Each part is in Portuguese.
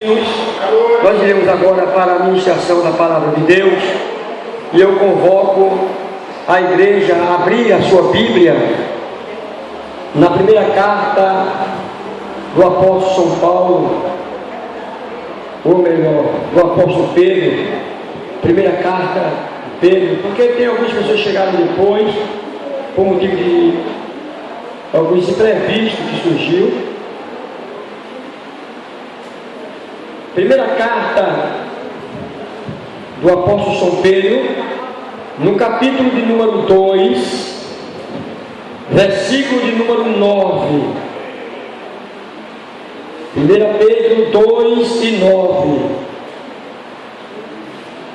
Nós iremos agora para a ministração da palavra de Deus e eu convoco a igreja a abrir a sua Bíblia na primeira carta do apóstolo São Paulo, ou melhor, do apóstolo Pedro, primeira carta de Pedro, porque tem algumas pessoas que chegaram depois, por motivo de alguns imprevistos que surgiu. Primeira carta do apóstolo São Pedro, no capítulo de número 2, versículo de número 9. 1 Pedro 2 e 9.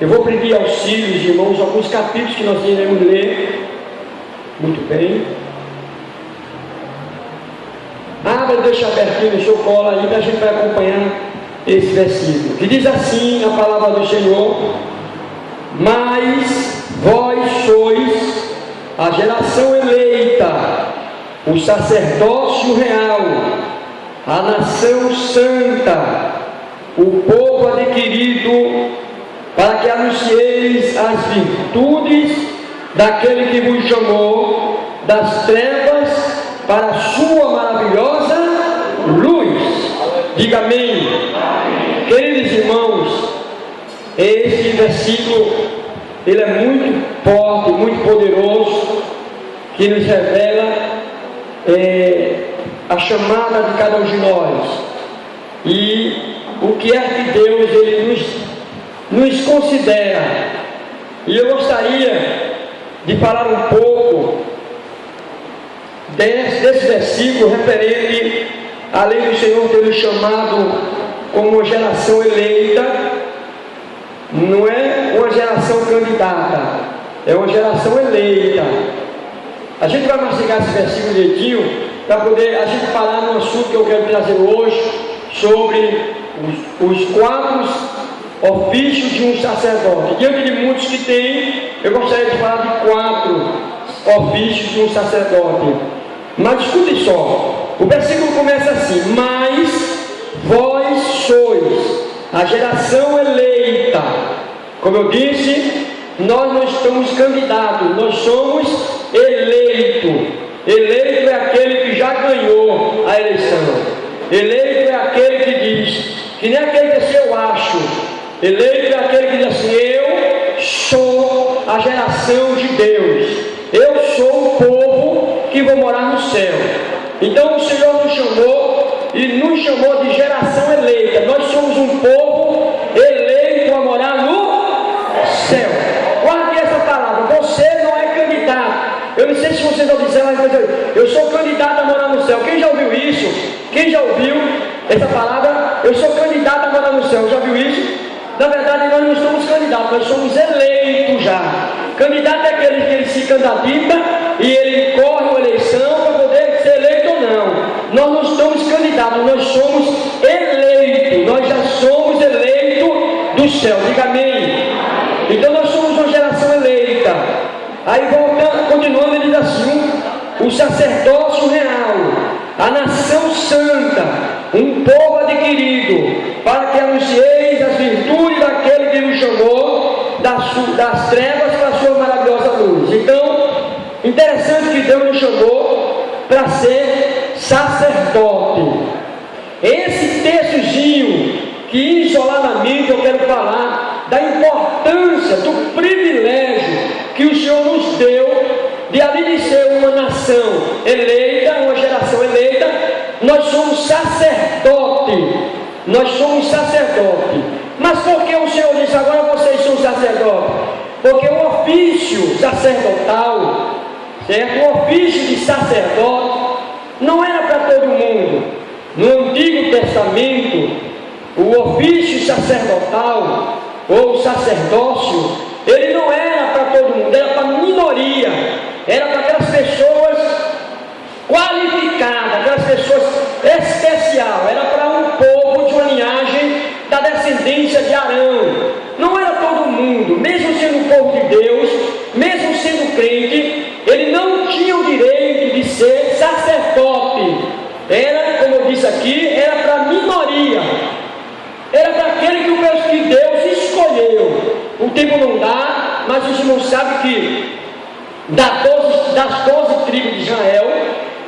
Eu vou pedir auxílios, irmãos, alguns capítulos que nós iremos ler. Muito bem. Abra e deixa abertinho no seu colo aí, que a gente vai acompanhar esse versículo, que diz assim a palavra do Senhor: mas vós sois a geração eleita, o sacerdócio real, a nação santa, o povo adquirido, para que anuncieis as virtudes daquele que vos chamou das trevas para a sua maravilhosa luz. Diga amém. Queridos irmãos, esse versículo ele é muito forte, muito poderoso, que nos revela a chamada de cada um de nós e o que é que Deus ele nos considera. E eu gostaria de falar um pouco desse versículo referente, além do Senhor ter nos chamado como uma geração eleita, não é uma geração candidata, é uma geração eleita. A gente vai mastigar esse versículo direitinho para poder a gente falar no assunto que eu quero trazer hoje, sobre os 4 ofícios de um sacerdote. Diante de muitos que tem, eu gostaria de falar de 4 ofícios de um sacerdote. Mas escute só, o versículo começa assim: mas vós sois a geração eleita. Como eu disse, nós não estamos candidatos, nós somos eleito. Eleito é aquele que já ganhou a eleição. Eleito é aquele que diz, que nem aquele que diz eu acho. Eleito é aquele que diz assim: eu sou a geração de Deus, eu sou o povo que vou morar no céu. Então o Senhor nos chamou e nos chamou de geração eleita. Nós somos um povo eleito a morar no céu. Guarde essa palavra: você não é candidato. Eu não sei se vocês observam, mas eu sou candidato a morar no céu. Quem já ouviu isso? Quem já ouviu essa palavra? Eu sou candidato a morar no céu. Já viu isso? Na verdade, nós não somos candidatos, nós somos eleitos já. Candidato é aquele que ele se candidata e ele corre uma eleição para poder ser eleito ou não. Nós não estamos candidatos, nós somos eleitos. Nós já somos eleitos do céu. Diga amém. Então nós somos uma geração eleita. Aí voltando, continuando, ele diz assim: o sacerdócio real, a nação santa, um povo adquirido, para que anuncieis as virtudes daquele que nos chamou das trevas para a sua maravilhosa luz. Então, interessante que Deus nos chamou para ser sacerdote. Esse textozinho que isoladamente eu quero falar da importância, do privilégio que o Senhor nos deu de além de ser uma nação eleita, uma geração eleita, nós somos sacerdote. Nós somos sacerdote. Mas por que o Senhor disse agora vocês são sacerdotes? Porque o ofício sacerdotal, certo? O ofício de sacerdote não era para todo mundo. No Antigo Testamento, o ofício sacerdotal ou sacerdócio, ele não era para todo mundo, era para a minoria, era para aquelas pessoas qualificadas, aquelas pessoas especiais, era para um povo de uma linhagem da descendência de Arão. Não era todo mundo, mesmo sendo o povo de Deus, mesmo sendo crente, ele não tinha o direito de ser sacerdote. Era, como eu disse aqui, era para a minoria. Era o tempo não dá, mas os irmãos sabem que das 12 tribos de Israel,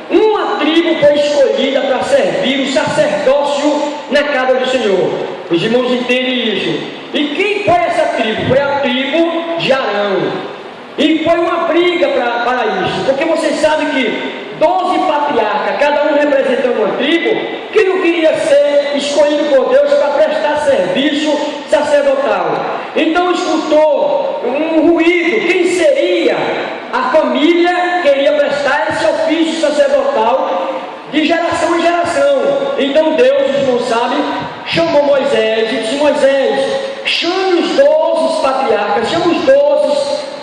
uma tribo foi escolhida para servir o sacerdócio na casa do Senhor. Os irmãos entendem isso. E quem foi essa tribo? Foi a tribo de Arão. E foi uma briga para isso, porque vocês sabem que 12 patriarcas, cada um representando uma tribo, que não queria ser escolhido por Deus para prestar serviço sacerdotal. Então escutou um ruído, quem seria a família que iria prestar esse ofício sacerdotal de geração em geração. Então Deus, os irmãos sabem, chamou Moisés e disse: Moisés, chame os 12 patriarcas, chame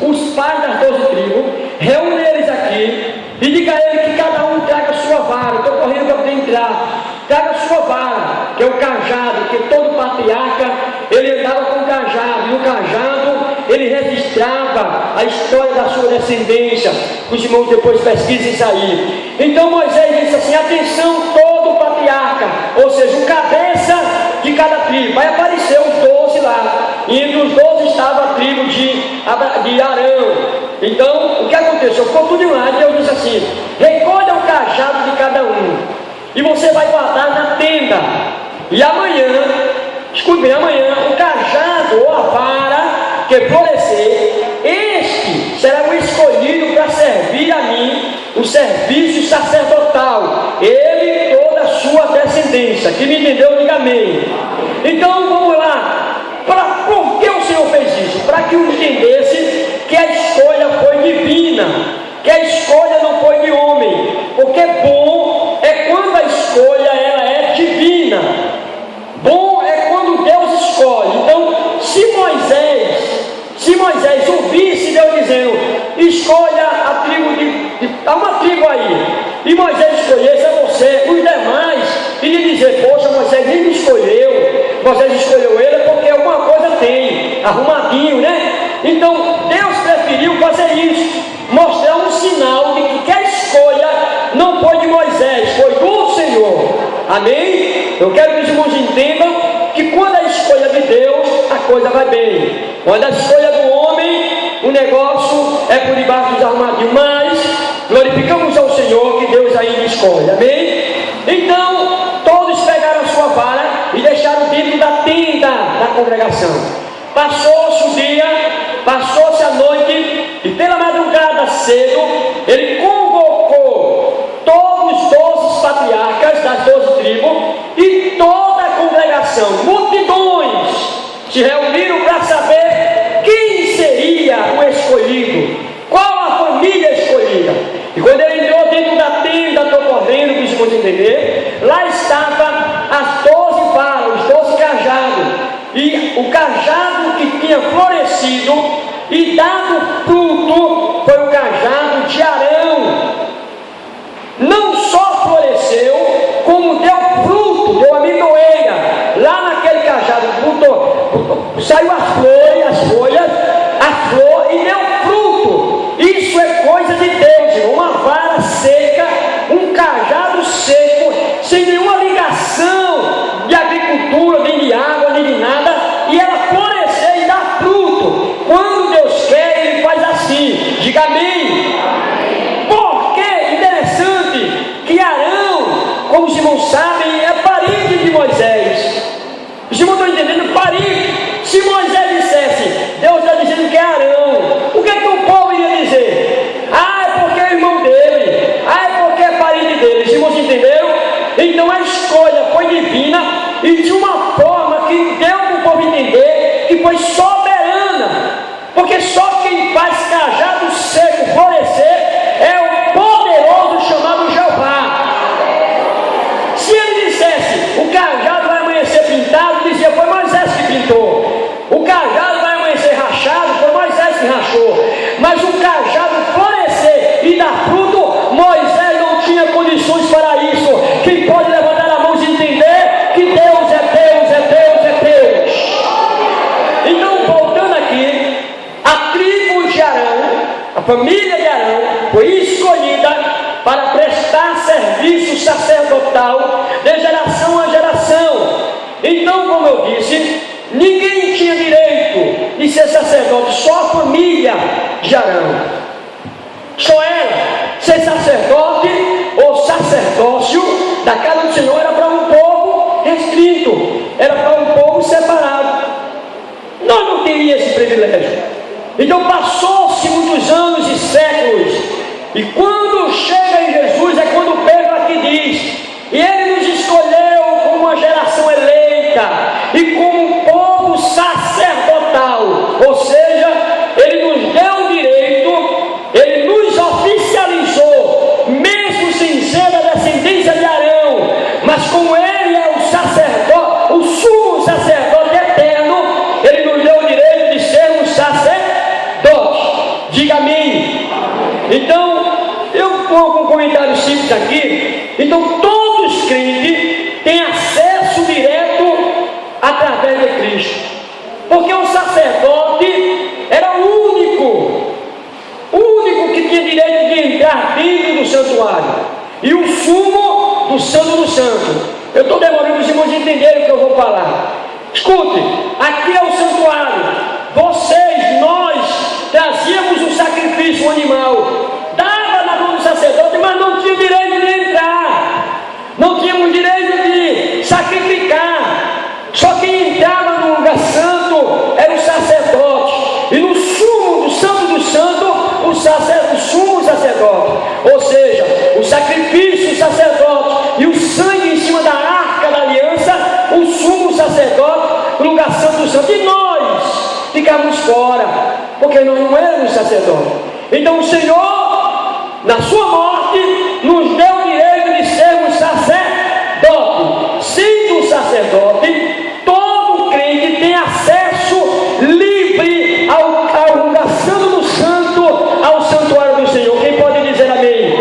os pais das 12 tribos, reúne eles aqui e diga a ele que cada um traga a sua vara. Estou correndo para poder entrar. Traga a sua vara, que é o cajado, que todo patriarca ele andava com o cajado, e no cajado ele registrava a história da sua descendência. Os irmãos depois pesquisem isso aí. Então Moisés disse assim: atenção, todo patriarca, ou seja, o cabeça de cada tribo. Vai aparecer os 12 lá, e entre os 12 estava a tribo de Arão. Então, o que aconteceu? Ficou tudo lá, e Deus disse assim: recolha o cajado de cada um, e você vai guardar na tenda. E amanhã, escute bem, amanhã, o cajado ou a vara que florescer, este será o escolhido para servir a mim o serviço sacerdotal, ele e toda a sua descendência. Quem me entendeu, diga amém. Então, vamos lá. Por que o Senhor fez isso? Para que eu entendesse que a escolha foi divina, que a escolha não foi de homem, porque bom é quando a escolha ela é divina. Bom é quando Deus escolhe. Então, se Moisés ouvisse Deus dizendo: escolha a tribo há uma tribo aí, e Moisés escolhesse a você, os demais iriam dizer: poxa, Moisés nem me escolheu. Moisés escolheu ele porque alguma coisa tem, arrumadinho, né? Então Deus preferiu fazer isso, mostrar um sinal de que a escolha não foi de Moisés, foi do Senhor. Amém? Eu quero que os irmãos entendam que quando a escolha de Deus, a coisa vai bem. Quando a escolha do homem, o negócio é por debaixo dos armadilhos. Mas glorificamos ao Senhor que Deus ainda escolhe. Amém? Então todos pegaram a sua vara e deixaram dentro da tenda da congregação. Passou-se o dia, passou-se a noite, e pela madrugada cedo ele convocou todos os 12 patriarcas das 12 tribos e toda a congregação. Multidões se reuniram para saber quem seria o escolhido, qual a família escolhida. E quando ele entrou dentro da tenda, estou correndo para os irmãos entender, lá estava as 12 varas, os 12 cajados. E o cajado que tinha florescido e dado fruto foi o cajado de Arão. Não só floresceu, como deu fruto, deu amendoeira. Lá naquele cajado saiu as folhas, a flor e deu fruto. Isso é coisa de Deus, irmão. Uma vara seca, um cajado seco, sem nenhuma ligação de agricultura, nem de água, nem de nada, e ela florescer e dar fruto. Quando Deus quer, Ele faz assim. Diga amém. Porque interessante que Arão, como os irmãos sabem, é parente de Moisés. Os irmãos estão entendendo? Parente. Se Moisés dissesse, Deus está dizendo que é Arão, o que é que o povo iria dizer? Ah, é porque é irmão dele. Ah, é porque é parente dele. Os irmãos entenderam? Então a escolha foi divina e de uma forma que deu para o povo entender que foi soberana. Porque só quem faz cajado seco florescer é o poderoso chamado Jeová. Se ele dissesse, o cajado vai amanhecer pintado, dizia, foi Moisés que pintou. O cajado vai amanhecer rachado, foi Moisés que rachou. Mas o cajado florescer e dar fruto, Moisés não tinha condições para isso. Quem pode levantar a mão e entender que Deus é Deus, é Deus, é Deus. Então, voltando aqui, a tribo de Arão, a família de Arão, foi escolhida para prestar serviço sacerdotal de geração a geração. Então, como eu disse, ninguém tinha direito de ser sacerdote, só a família de Arão. Só ela ser sacerdote ou sacerdócio da casa do Senhor era para um povo restrito, era para um povo separado. Nós não teríamos esse privilégio. Então passou-se muitos anos e séculos, e quando chega em Jesus é quando Pedro aqui diz: e ele nos escolheu como uma geração eleita e como um povo sacerdotal, ou seja, ele nos deu o direito, ele nos oficializou, mesmo sem ser da descendência de Arão, mas como ele é o sacerdote, o sumo sacerdote eterno, ele nos deu o direito de sermos sacerdotes. Diga amém. Então, eu vou com um comentário simples aqui. Então, todos os crentes têm acesso direto através de Cristo, porque o sacerdote era o único que tinha direito de entrar dentro do santuário, e o sumo do Santo do Santo. Eu estou demorando os irmãos entenderem o que eu vou falar. Escute, aqui é o santuário. Nós trazíamos um sacrifício, um animal, dava na mão do sacerdote, mas não tinha direito de entrar, não tínhamos direito de sacrificar. Só quem entrava no lugar santo era o sacerdote, e no sumo do Santo do Santo, o sumo sacerdote, ou seja, o sacrifício, o sacerdote, e o sangue em cima da arca da aliança, o sumo sacerdote, o lugar santo do santo, e nós ficamos fora, porque nós não éramos sacerdotes. Então o Senhor, na sua morte, nos deu o direito de sermos sacerdotes. Sendo sacerdote, todo crente tem acesso livre ao lugar santo do santo, ao santuário do Senhor. Quem pode dizer amém?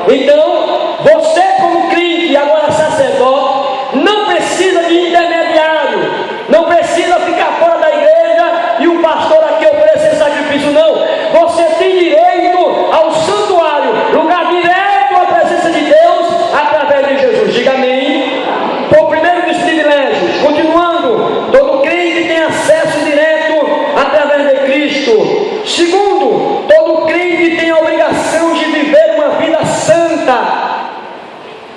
Então, você como crente e agora sacerdote, não precisa de intermediário, não precisa ficar fora da igreja e o pastor aqui oferecer sacrifício, não. Você tem direito ao santuário, lugar direto à presença de Deus através de Jesus. Diga amém. Foi o primeiro dos privilégios. Continuando, todo crente tem acesso direto através de Cristo. Segundo, todo crente tem a obrigação de viver uma vida santa.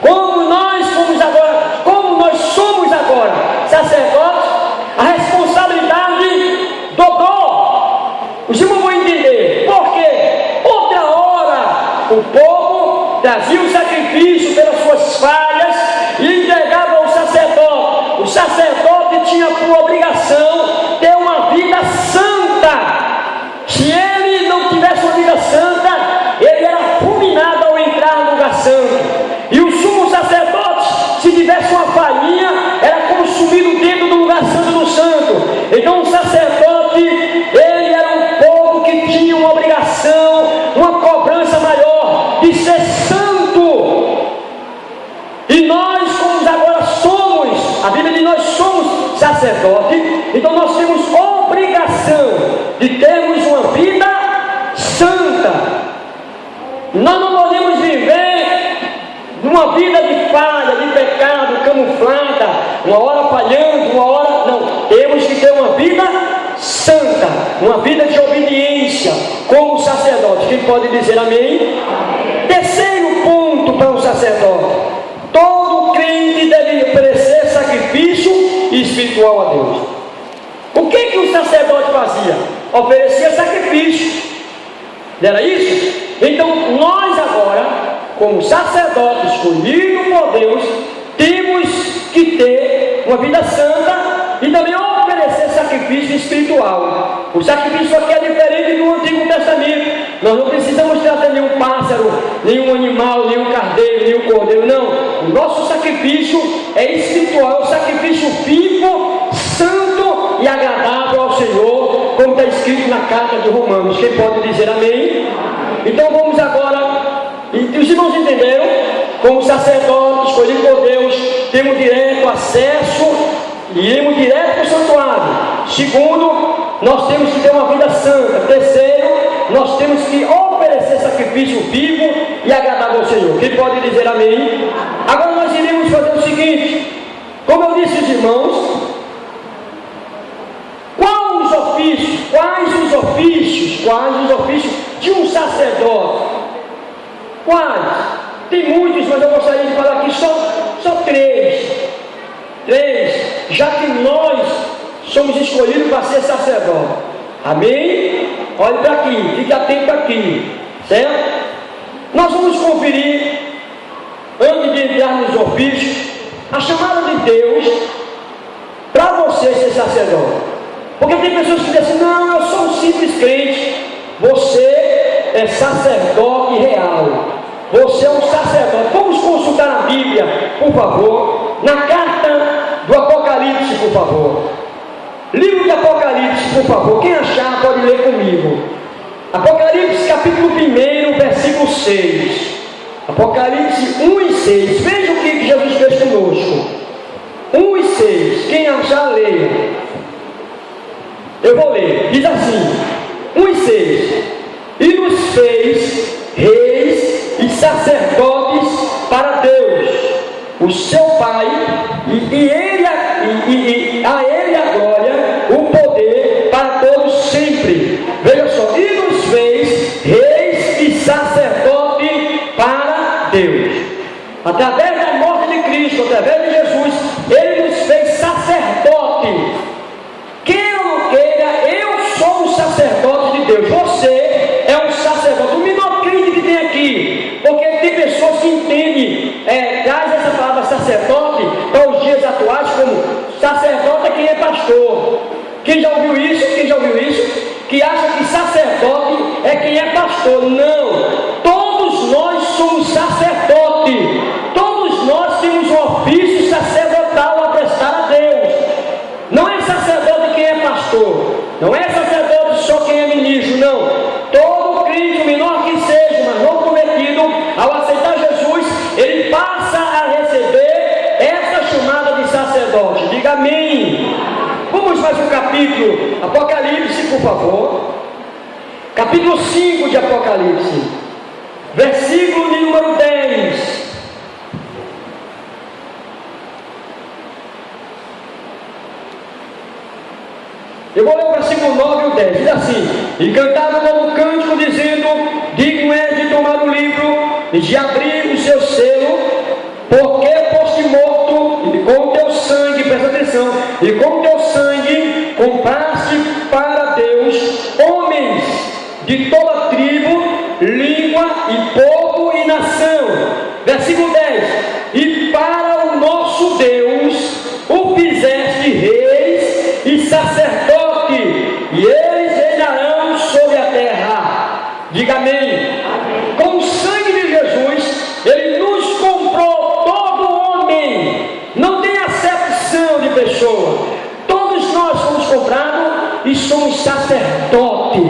Como nós somos agora sacerdotes, a responsabilidade dobrou. Os irmãos vão entender. Porque outra hora o povo trazia o sacrifício pelas suas falhas e entregava ao sacerdote. O sacerdote tinha por obrigação ter uma vida santa. Se ele não tivesse uma vida santa, ele era fulminado ao entrar no lugar santo. E o sumo sacerdote, se tivesse uma falhinha, era consumido dentro do lugar santo do santo. Então o sacerdote, ele era um povo que tinha uma obrigação, uma cobrança maior de ser santo. E nós, como agora somos, a Bíblia diz, nós somos sacerdotes, então nós temos obrigação de termos uma vida santa. Nós não podemos viver numa vida de falha, de pecado, camuflada, uma hora falhando, uma hora... Não, temos que ter uma vida santa, uma vida de obediência, como sacerdote. Quem pode dizer amém? Terceiro ponto para o sacerdote: todo crente deve oferecer sacrifício espiritual a Deus. O que o sacerdote fazia? Oferecia sacrifício. Não era isso? Então nós agora, como sacerdotes escolhidos por Deus, temos que ter uma vida santa e também oferecer sacrifício espiritual. O sacrifício aqui é diferente do Antigo Testamento. Nós não precisamos tratar nenhum pássaro, nenhum animal, nenhum carneiro, nenhum cordeiro, não. O nosso sacrifício é espiritual, é o sacrifício vivo, santo e agradável ao Senhor, como está escrito na carta de Romanos. Quem pode dizer amém? Então vamos agora, e os irmãos entenderam? Como sacerdote escolhido por Deus, temos direto acesso e iremos direto para o santuário. Segundo, nós temos que ter uma vida santa. Terceiro, nós temos que oferecer sacrifício vivo e agradável ao Senhor. Quem pode dizer amém? Agora nós iremos fazer o seguinte: como eu disse aos irmãos, qual os ofícios de um sacerdote? Quais? Tem muitos, mas eu gostaria de falar aqui só três. Já que nós somos escolhidos para ser sacerdote. Amém? Olhe para aqui, fique atento aqui, certo? Nós vamos conferir, antes de entrar nos ofícios, a chamada de Deus para você ser sacerdote. Porque tem pessoas que dizem assim: não, eu sou um simples crente. Você é sacerdote real. Você é um sacerdote. Vamos consultar a Bíblia, por favor, na carta do Apocalipse, por favor. Livro de Apocalipse, por favor. Quem achar pode ler comigo. Apocalipse capítulo 1, versículo 6. Apocalipse 1 e 6. Veja o que Jesus fez conosco. 1 e 6. Quem achar, leia. Eu vou ler. Diz assim: 1 e 6. E nos fez reis e sacerdotes para Deus, o seu Pai, e a Ele a glória, o poder para todos sempre. Veja só, e nos fez reis e sacerdotes para Deus. Através da morte de Cristo, através de Jesus, Ele nos fez sacerdote. Queira ou não queira, eu sou um sacerdote de Deus. Você é um sacerdote. O menor crente que tem aqui, porque tem pessoas que entendem, traz essa palavra sacerdote para os dias atuais como sacerdote é quem é pastor. Quem já ouviu isso? Que acha que sacerdote é quem é pastor. Não, todos nós somos sacerdote. Todos nós temos um ofício sacerdotal a prestar a Deus. Não é sacerdote quem é pastor, não é sacerdote só quem é ministro, não. Todo crente, menor que seja, mas não cometido, ao aceitar Jesus, ele passa a receber essa chamada de sacerdote. Diga amém. Vamos mais um capítulo, Apocalipse, por favor. Capítulo 5 de Apocalipse, versículo de número 10. Eu vou ler o versículo 9 e o 10. Diz assim: e cantava um novo cântico, dizendo: digno é de tomar o livro e de abrir o seu selo, porque foste morto, e com o teu sangue, presta atenção, e com o teu sangue compraste para Deus homens de toda tribo, língua e povo e nação. Versículo 10: e para o nosso Deus o fizeste reis e sacerdote, e eles reinarão sobre a terra. Diga amém. Amém. Com o sangue de Jesus, Ele nos comprou todo homem. Não tem acepção de pessoa. Todos nós fomos comprados e somos sacerdote.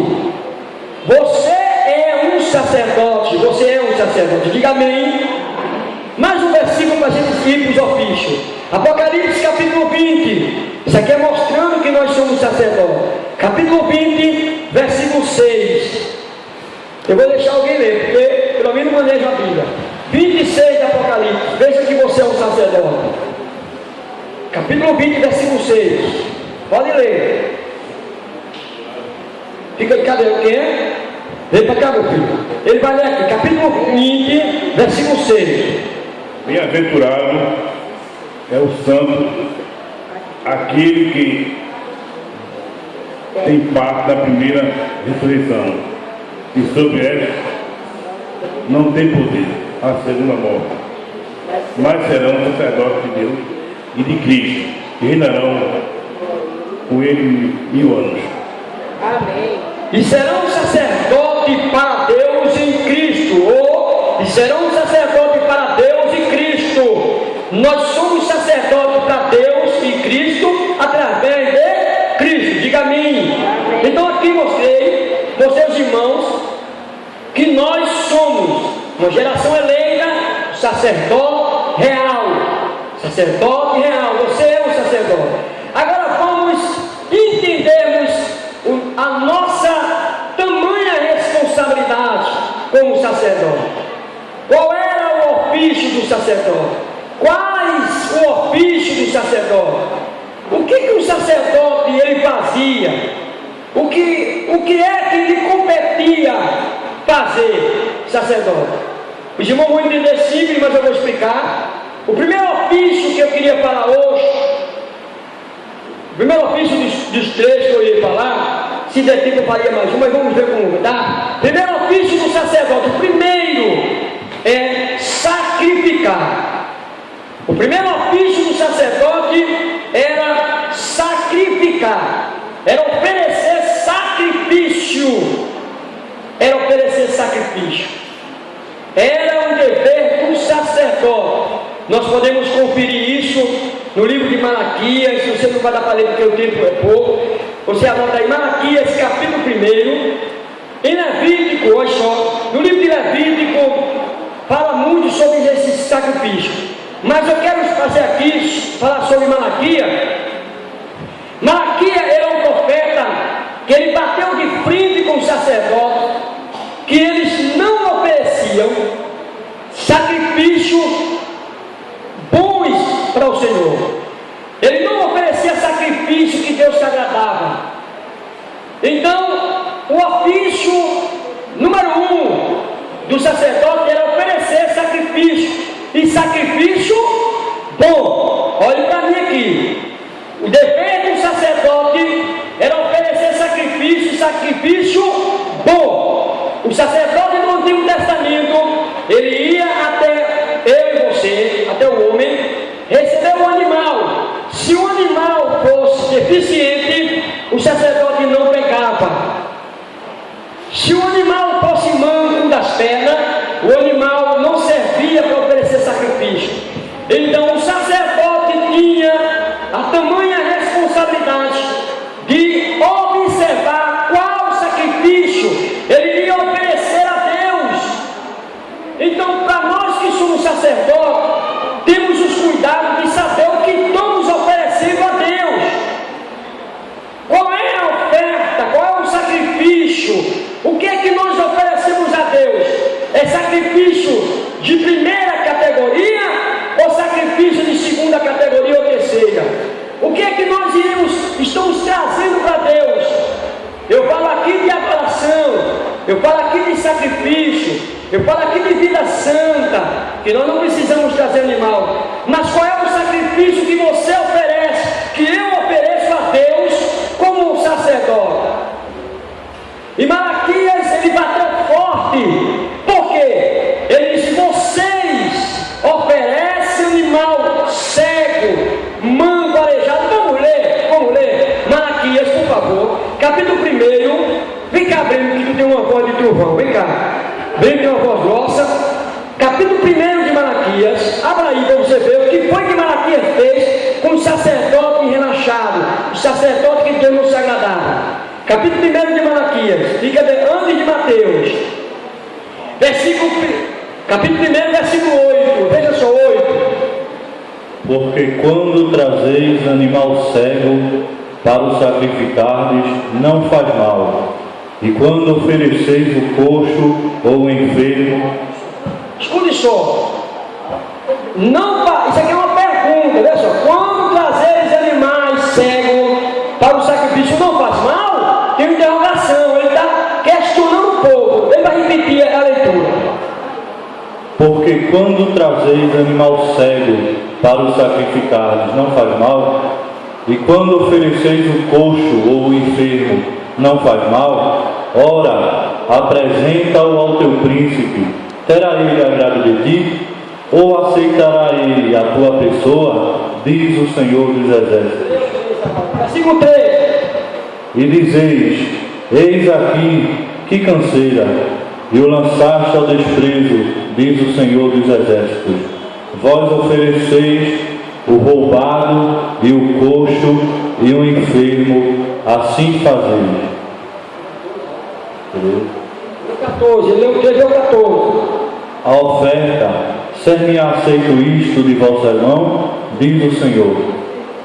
Você é um sacerdote. Você é um sacerdote. Diga amém. Mais um versículo para a gente ir para os ofícios. Apocalipse capítulo 20. Isso aqui é mostrando que nós somos sacerdotes. Capítulo 20, versículo 6. Eu vou deixar alguém ler, porque pelo menos manejo a Bíblia. 26 de Apocalipse. Veja que você é um sacerdote. Capítulo 20, versículo 6. Pode ler. Fica de cadê? Quem é? Vem para cá, meu filho. Ele vai ler aqui. Capítulo 20, versículo 6. Bem-aventurado é o santo, aquele que tem parte da primeira ressurreição, e sobre ela não tem poder a segunda morte, mas serão sacerdotes de Deus e de Cristo, e reinarão com ele 1000 anos. Amém. E serão sacerdotes para Deus em Cristo, e serão sacerdotes para Deus em Cristo. Nós somos sacerdotes para Deus e Cristo através de Cristo. Diga amém. Então aqui mostrei, meus irmãos, que nós somos uma geração eleita, sacerdote real. Sacerdote real. Você é um sacerdote. Agora vamos entendermos a nossa tamanha responsabilidade como sacerdote. Qual era o ofício do sacerdote? Quais o ofício do sacerdote? O que o sacerdote ele fazia? O que é que lhe competia fazer sacerdote? Os irmãos vão entender simples, mas eu vou explicar. O primeiro ofício que eu queria falar hoje, o primeiro ofício dos três que eu ia falar, se der tempo eu faria mais um, mas vamos ver como, tá? Primeiro ofício do sacerdote, o primeiro é sacrificar. O primeiro ofício do sacerdote era sacrificar, era oferecer sacrifício, era oferecer sacrifício, era um dever do sacerdote. Nós podemos conferir isso no livro de Malaquias. Se você não vai dar para ler porque o tempo é pouco, você anota aí Malaquias capítulo 1. Em Levítico, olha só, no livro de Levítico fala muito sobre esse sacrifício, mas eu quero fazer aqui, falar sobre Malaquias. Malaquias era um profeta que ele bateu de frente com os sacerdotes, que eles não ofereciam sacrifício bons para o Senhor. Ele não oferecia sacrifício que Deus se agradava. Então, o ofício número 1 do sacerdote era oferecer sacrifício, e sacrifício bom. Olhe para mim aqui. O dever do sacerdote era oferecer sacrifício bom. O sacerdote do Antigo Testamento, ele ia até eu e você, até o homem, receber um animal. Se o animal fosse deficiente, o sacerdote não pegava. Se o animal fosse manco das pernas, o animal não servia para oferecer sacrifício. Então o sacerdote tinha a tamanha responsabilidade de observar qual sacrifício ele ia oferecer a Deus. Então, para nós que somos sacerdotes, temos os cuidados de saber o que estamos oferecendo a Deus. Qual é a oferta? Qual é o sacrifício? O que é que nós oferecemos a Deus? É sacrifício de primeira categoria ou sacrifício de segunda categoria ou terceira? O que é que nós estamos trazendo para Deus? Eu falo aqui de adoração, eu falo aqui de sacrifício, eu falo aqui de vida santa, que nós não precisamos trazer animal. Mas qual é o sacrifício que você oferece, que eu ofereço a Deus como um sacerdote? E Malaquias, ele bateu forte. Por quê? Ele disse: vocês oferecem animal cego, manco, aleijado. Vamos ler. Malaquias, por favor. Capítulo 1. Vem cá, Breno, que tu tem uma voz de trovão. Vem cá. Breno tem uma voz grossa. Capítulo 1 de Malaquias. Abra aí para você ver o que foi que Malaquias fez com o sacerdote relaxado, o sacerdote que Deus não se agradava. Capítulo 1 de Malaquias, fica antes de Mateus, capítulo 1, versículo 8, veja só 8. Porque quando trazeis animal cego para o sacrificardes, não faz mal, e quando ofereceis o coxo ou o enfermo... Escute só, não faz, isso aqui é uma pergunta, veja só, quando trazeis animais cegos para o sacrifício, não faz mal? Tem uma interrogação, ele está questionando um pouco. Ele vai repetir a leitura. Porque quando trazeis animal cego para o sacrificar, não faz mal, e quando ofereceis o coxo ou o enfermo, não faz mal, ora, apresenta-o ao teu príncipe, terá ele agrado de ti, ou aceitará ele a tua pessoa, diz o Senhor dos Exércitos. Versículo 3. E dizeis: eis aqui, que canseira, e o lançaste ao desprezo, diz o Senhor dos Exércitos. Vós ofereceis o roubado e o coxo e o enfermo, assim fazeis. 14, ele leu o 13 ao 14. A oferta, ser-me aceito isto de vossa mão, diz o Senhor.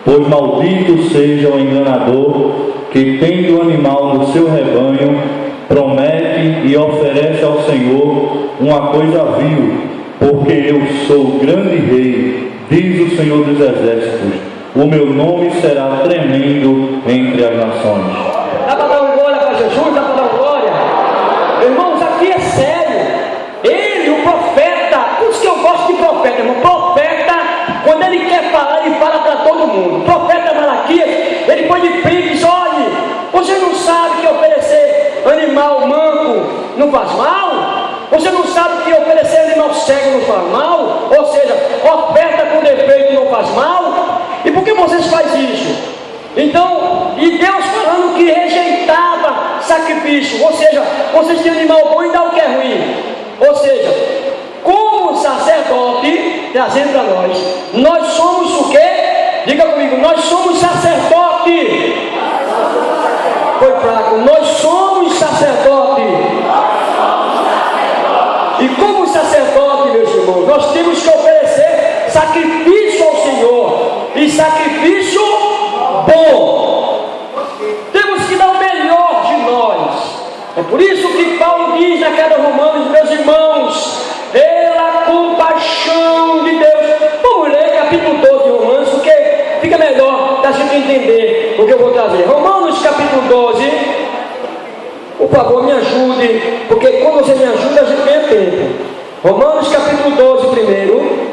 Pois maldito seja o enganador que, tendo o animal no seu rebanho, promete e oferece ao Senhor uma coisa vil, porque eu sou grande rei, diz o Senhor dos Exércitos. O meu nome será tremendo entre as nações. Dá para dar um glória para Jesus? Dá para dar um glória? Irmãos, aqui é faz mal? Você não sabe que oferecer animal cego não faz mal? Ou seja, oferta com defeito não faz mal? E por que vocês fazem isso? Então, e Deus falando que rejeitava sacrifício, ou seja, vocês têm animal bom e dá o que é ruim. Ou seja, como sacerdote, trazendo para nós somos o quê? Diga comigo, nós somos sacerdote. Foi fraco, nós somos sacerdote. E como sacerdote, meus irmãos, nós temos que oferecer sacrifício ao Senhor, e sacrifício bom. Temos que dar o melhor de nós. É por isso que Paulo diz naquela Romanos, meus irmãos, pela compaixão de Deus. Vamos ler capítulo 12 de Romanos, porque fica melhor da gente entender o que eu vou trazer. Romanos capítulo 12. Por favor, me ajude, porque quando você me ajuda, a gente ganha tempo. Romanos capítulo 12 primeiro.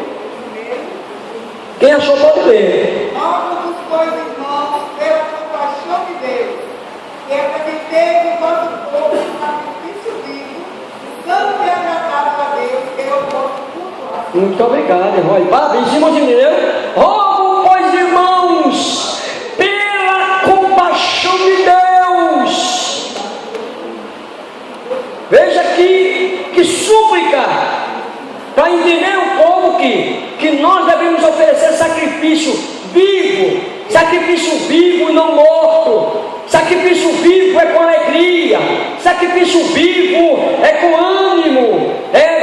Quem achou pode ler. Rogo-vos, pois, irmãos, pela compaixão de Deus, que apresentei o vosso corpo um sacrifício vivo, santo e agradável a Deus, que é o vosso culto. Muito obrigado, irmão. Parabéns, irmão de Deus. Rogo, pois, irmãos, pela compaixão de Deus. Veja que súplica, para entender um pouco que nós devemos oferecer sacrifício vivo e não morto. Sacrifício vivo é com alegria, sacrifício vivo é com ânimo, é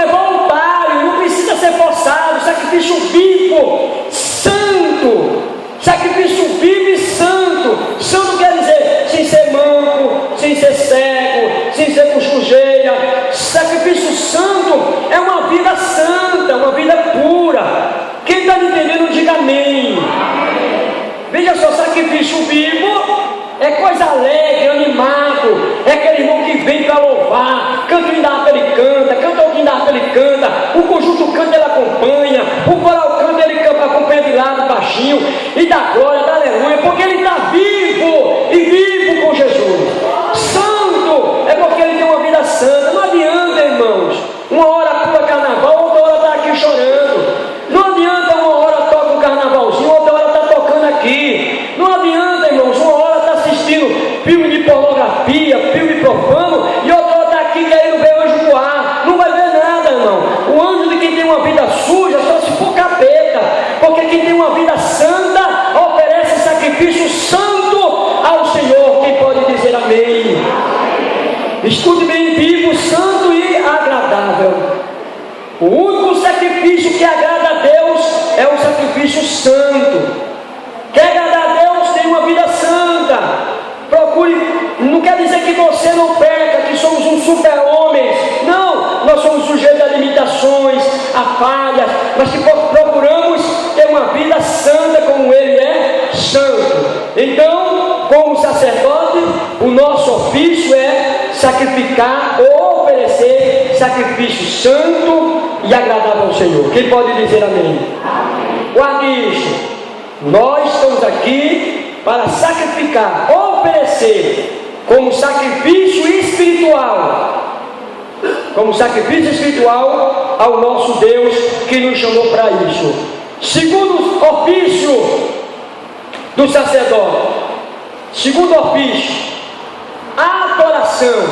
voluntário, não precisa ser forçado. Sacrifício vivo, santo, sacrifício vivo e santo. Santo quer dizer sem ser manco, sem ser cego, sem ser com sujeira. Sacrifício santo é uma vida santa, uma vida pura. Quem está me entendendo, diga amém. Veja só, sacrifício vivo é coisa alegre, animado. É aquele irmão que vem para louvar. Canto da harpa ele canta, cantoquinho da harpa ele canta, o conjunto canta ele acompanha, o coral canta ele acompanha de lado baixinho, e dá glória, dá aleluia, porque ele está vivo e vivo com Jesus. Santo é porque ele tem uma vida santa. Não adianta, irmãos, uma hora pula carnaval, outra hora está aqui chorando. Não adianta uma hora toca um carnavalzinho, outra hora está tocando aqui. Não adianta, irmãos, uma hora está assistindo filme de pornografia, filme profano, e outra hora está aqui querendo ver o anjo voar. Não vai ver nada, irmão. O anjo de quem tem uma vida suja só se for capeta, porque quem tem uma vida santa oferece sacrifício santo ao Senhor. Quem pode dizer amém? Escute bem, vivo, santo e agradável. O único sacrifício que agrada a Deus é o sacrifício santo. Quer agradar a Deus, tem uma vida santa. Procure, não quer dizer que você não peca, que somos um super-homens. Não, nós somos sujeitos a limitações, a falhas, mas que procuramos ter uma vida santa como Ele é santo. Então, como sacerdote, o nosso ofício é sacrificar ou oferecer sacrifício santo e agradável ao Senhor. Quem pode dizer amém? Guarde isso. Nós estamos aqui para sacrificar, oferecer como sacrifício espiritual, ao nosso Deus que nos chamou para isso. Segundo ofício do sacerdote, segundo ofício, adoração,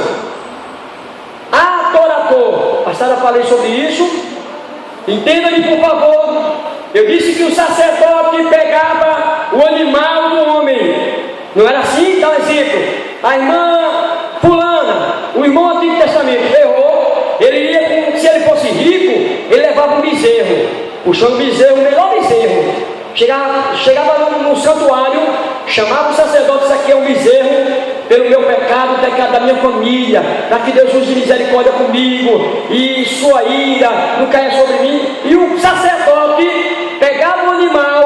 adorador. Pastora, falei sobre isso. Entenda-me, por favor. Eu disse que o sacerdote pegava o animal do homem. Não era assim? Dá um exemplo. A irmã fulana, o irmão do Antigo Testamento, errou. Ele ia, se ele fosse rico, ele levava um bezerro. Puxando o bezerro, o melhor bezerro. Chegava no santuário, chamava o sacerdote: isso aqui é um bezerro pelo meu pecado, pecado da minha família, para que Deus use misericórdia comigo e sua ira não caia sobre mim. E o sacerdote pegava o animal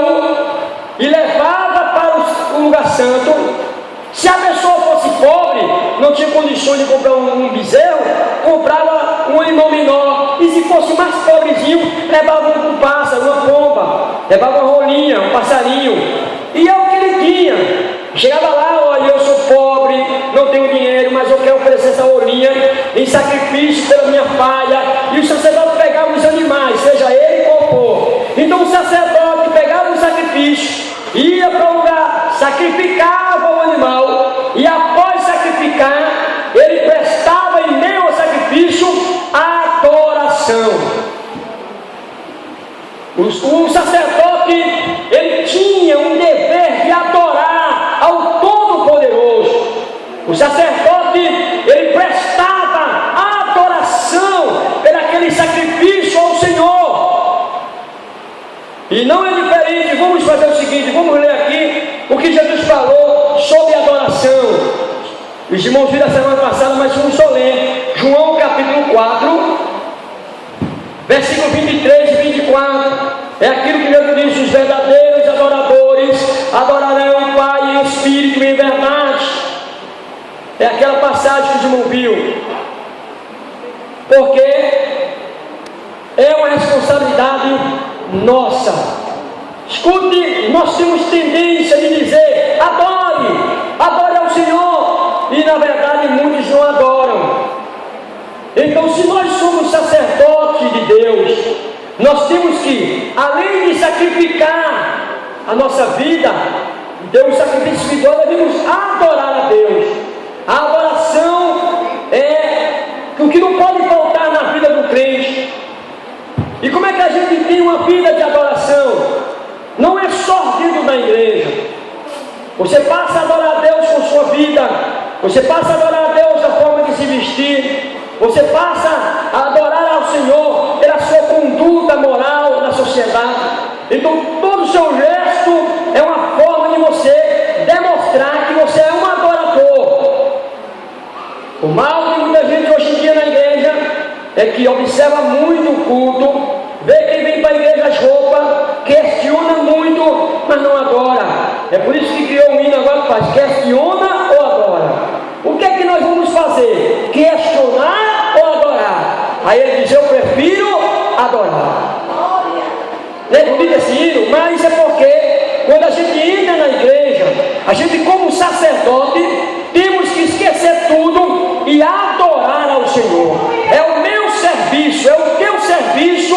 e levava para o lugar santo. Se a pessoa fosse pobre, não tinha condições de comprar um bezerro, comprava um animal menor. E se fosse mais pobrezinho, levava um pássaro, uma pomba, levava uma rolinha, um passarinho. E é o que ele tinha. Chegava lá: olha, eu sou pobre, não tenho dinheiro, mas eu quero sacrifício pela minha falha, e o sacerdote pegava os animais, seja ele qual for. Então o sacerdote pegava o sacrifício, ia para o lugar, sacrificava o animal, e após sacrificar, ele prestava em meio ao sacrifício adoração. O sacerdote, ele tinha um dever de adorar ao Todo-Poderoso. O sacerdote, ele prestava adoração pelaquele sacrifício ao Senhor. E não é diferente. Vamos fazer o seguinte, vamos ler aqui o que Jesus falou sobre adoração. Os irmãos viram a semana passada, mas vamos só ler João capítulo 4, versículo 23 e 24, é aquilo que Deus diz: os verdadeiros adoradores adorarão o Pai em espírito e em verdade. É aquela passagem que os irmãos viu. Porque é uma responsabilidade nossa. Escute, nós temos tendência de dizer: adore ao Senhor, e na verdade muitos não adoram. Então, se nós somos sacerdotes de Deus, nós temos que, além de sacrificar a nossa vida, Deus sacrifício espiritual, devemos adorar a Deus. A adoração é o que não pode faltar na vida do crente. E como é que a gente tem uma vida de adoração? Não é só dentro da igreja. Você passa a adorar a Deus com sua vida, você passa a adorar a Deus da forma de se vestir, você passa a adorar ao Senhor pela sua conduta moral na sociedade. Então todo o seu gesto é uma forma de você demonstrar que você é um adorador. O mal de muita gente hoje em dia na igreja é que observa muito o culto, vê quem vem para a igreja as roupas, questiona muito, mas não adora. É por isso que criou um hino agora que faz: questiona ou adora. O que é que nós vamos fazer? Questionar ou adorar? Aí ele diz: eu prefiro adorar. Ele diz esse hino, mas é porque quando a gente entra na igreja, a gente, como sacerdote, temos que esquecer tudo e adorar ao Senhor. É o meu serviço, é o teu serviço,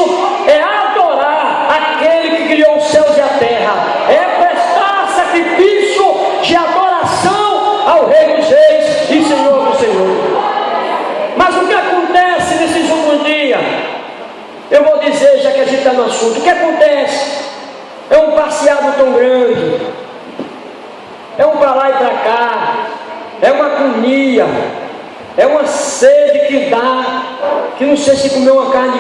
é adorar aquele que criou os céus e a terra, é prestar sacrifício de adoração ao Rei dos Reis e Senhor do Senhor. Mas o que acontece nesses últimos dias? Eu vou dizer, já que a gente está no assunto, o que acontece? É um passeado tão grande, é um para lá e para cá, é uma agonia, é uma sede que dá, que não sei se comer uma carne